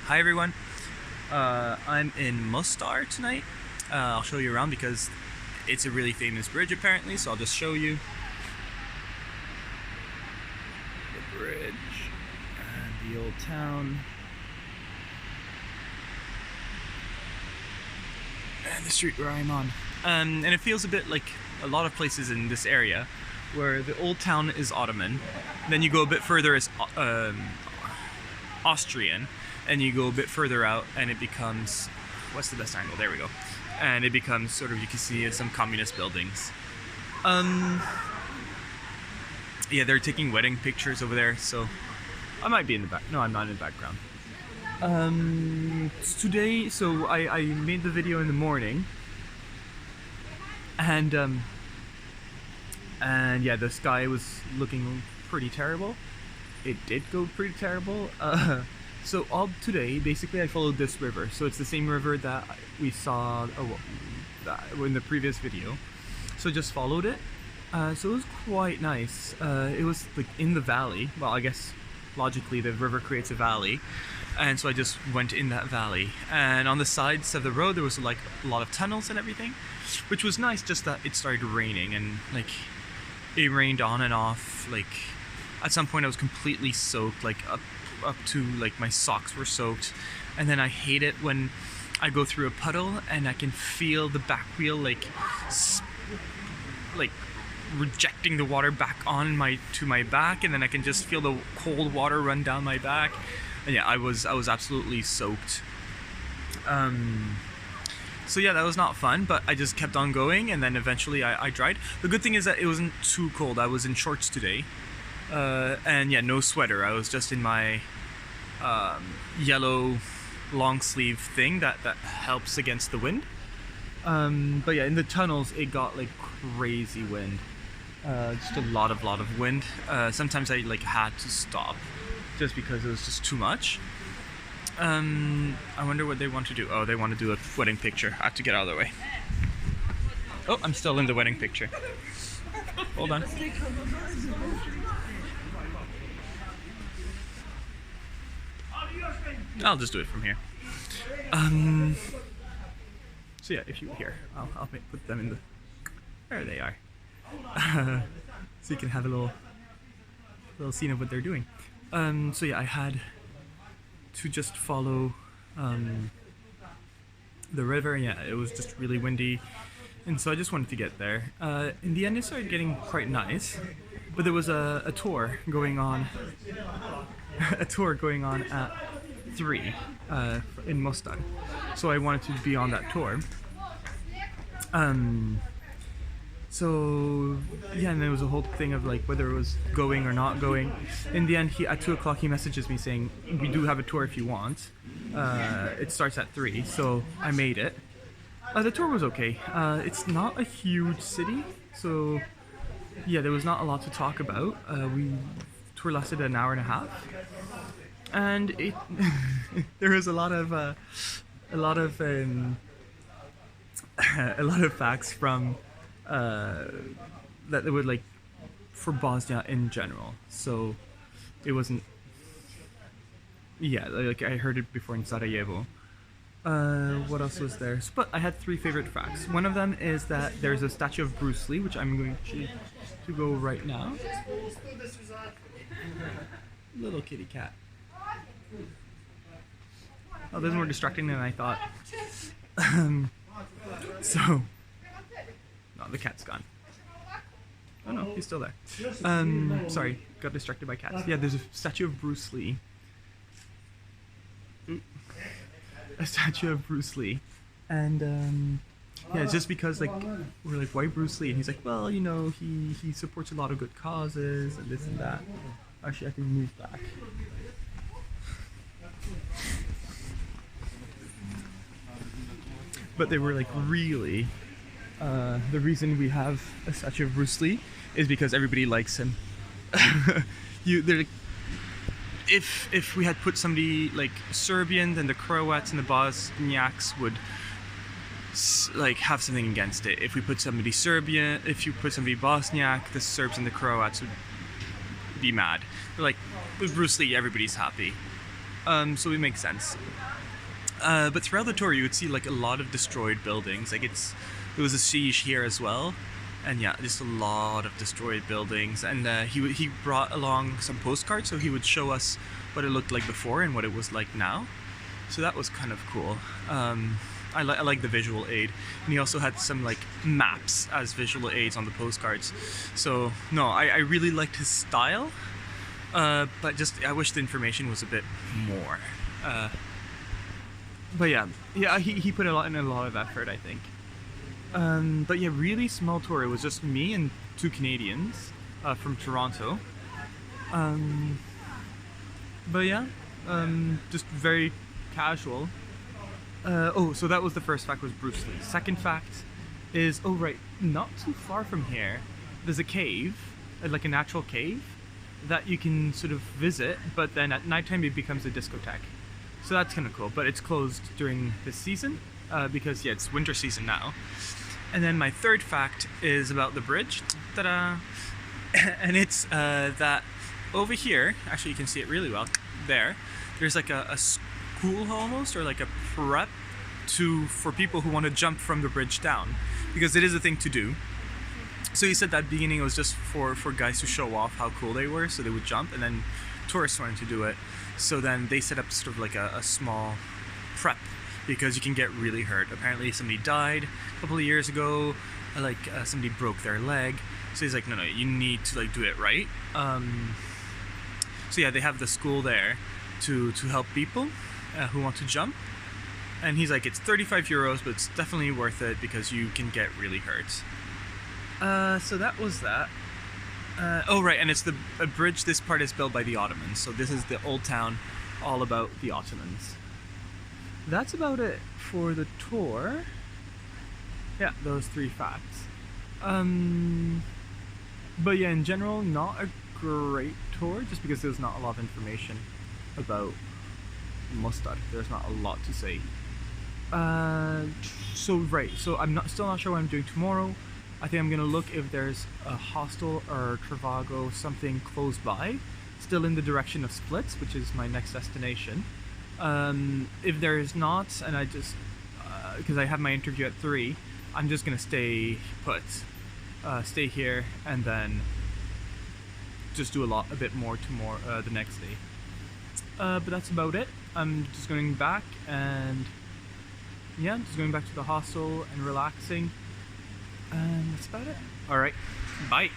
Hi everyone, I'm in Mostar tonight. I'll show you around because it's a really famous bridge apparently, so I'll just show you the bridge and the old town and the street where I'm on. And it feels a bit like a lot of places in this area where the old town is Ottoman, then you go a bit further as Austrian, and you go a bit further out and it becomes, what's the best angle? There we go. And it becomes sort of, you can see some communist buildings. Yeah, they're taking wedding pictures over there, so I might be in the back. No, I'm not in the background. Today, so I made the video in the morning, and yeah, the sky was looking pretty terrible. It did go pretty terrible. So all today, basically, I followed this river. So it's the same river that we saw in the previous video. So just followed it. So it was quite nice. It was like in the valley. Well, I guess logically the river creates a valley. And so I just went in that valley. And on the sides of the road, there was like a lot of tunnels and everything, which was nice, just that it started raining and like it rained on and off. Like at some point I was completely soaked, like up to like my socks were soaked. And then I hate it when I go through a puddle and I can feel the back wheel like rejecting the water back on to my back, and then I can just feel the cold water run down my back. And yeah, I was absolutely soaked. So yeah, that was not fun, but I just kept on going, and then eventually I dried. The good thing is that it wasn't too cold. I was in shorts today, and yeah, no sweater. I was just in my yellow long sleeve thing that helps against the wind. But yeah, in the tunnels it got like crazy wind, just a lot of wind. Sometimes I like had to stop just because it was just too much. I wonder what they want to do. Oh, they want to do a wedding picture. I have to get out of the way. Oh, I'm still in the wedding picture. Hold on. I'll just do it from here. So yeah, if you here, I'll put them in the. There they are. So you can have a little scene of what they're doing. So yeah, I had to just follow the river. Yeah, it was just really windy, and so I just wanted to get there. In the end, it started getting quite nice, but there was a tour going on. A tour going on at 3 in Mostar, so I wanted to be on that tour. So yeah, and there was a whole thing of like whether it was going or not going. In the end, at 2 o'clock he messages me saying, we do have a tour if you want. It starts at 3, so I made it. The tour was okay. It's not a huge city, so yeah, there was not a lot to talk about. Tour lasted an hour and a half, and it there was a lot of facts from that they would like for Bosnia in general. So it wasn't, yeah, like I heard it before in Sarajevo. What else was there? But I had 3 favorite facts. One of them is that there's a statue of Bruce Lee, which I'm going to go right now. Little kitty cat. Oh, this is more distracting than I thought. So, no, the cat's gone. Oh no, he's still there. Sorry, got distracted by cats. Yeah, there's a statue of Bruce Lee. A statue of Bruce Lee. And yeah, it's just because like we're like, why Bruce Lee? And he's like, well, you know, he supports a lot of good causes and this and that. Actually, I can move back. But they were like, really, the reason we have a statue of Bruce Lee is because everybody likes him. They're like, if we had put somebody like Serbian, then the Croats and the Bosniaks would like have something against it. If we put somebody Serbian, if you put somebody Bosniak, the Serbs and the Croats would be mad. They're like, with Bruce Lee, everybody's happy. So it makes sense. But throughout the tour, you would see like a lot of destroyed buildings. Like there was a siege here as well, and yeah, just a lot of destroyed buildings. And he brought along some postcards, so he would show us what it looked like before and what it was like now. So that was kind of cool. I like the visual aid, and he also had some like maps as visual aids on the postcards. So no, I really liked his style, but just I wish the information was a bit more. But yeah, he put in a lot of effort, I think. But yeah, really small tour. It was just me and two Canadians from Toronto. But yeah, just very casual. So that was the first fact, was Bruce Lee. Second fact is, oh right, not too far from here, there's a cave, like a natural cave, that you can sort of visit, but then at nighttime it becomes a discotheque. So that's kind of cool, but it's closed during this season, because yeah, it's winter season now. And then my third fact is about the bridge. Ta-da! And it's that over here, actually you can see it really well, there's like a school almost, or like a prep for people who want to jump from the bridge down, because it is a thing to do. So he said that beginning it was just for guys to show off how cool they were, so they would jump, and then tourists wanted to do it. So then they set up sort of like a small prep, because you can get really hurt. Apparently somebody died a couple of years ago, like somebody broke their leg. So he's like, no, you need to like do it right. So yeah, they have the school there to help people who want to jump. And he's like, it's 35 euros, but it's definitely worth it because you can get really hurt. So that was that. Oh right, and it's a bridge. This part is built by the Ottomans, so this is the old town, all about the Ottomans. That's about it for the tour. Yeah, those three facts. But yeah, in general, not a great tour, just because there's not a lot of information about Mostar. There's not a lot to say. So I'm still not sure what I'm doing tomorrow. I think I'm gonna look if there's a hostel or Travago, something close by, still in the direction of Splits, which is my next destination. If there is not, and I just, because I have my interview at 3, I'm just gonna stay put, stay here, and then just do a bit more tomorrow, the next day. But that's about it. I'm just going back, and yeah, just going back to the hostel and relaxing. And that's about it. Alright, bye.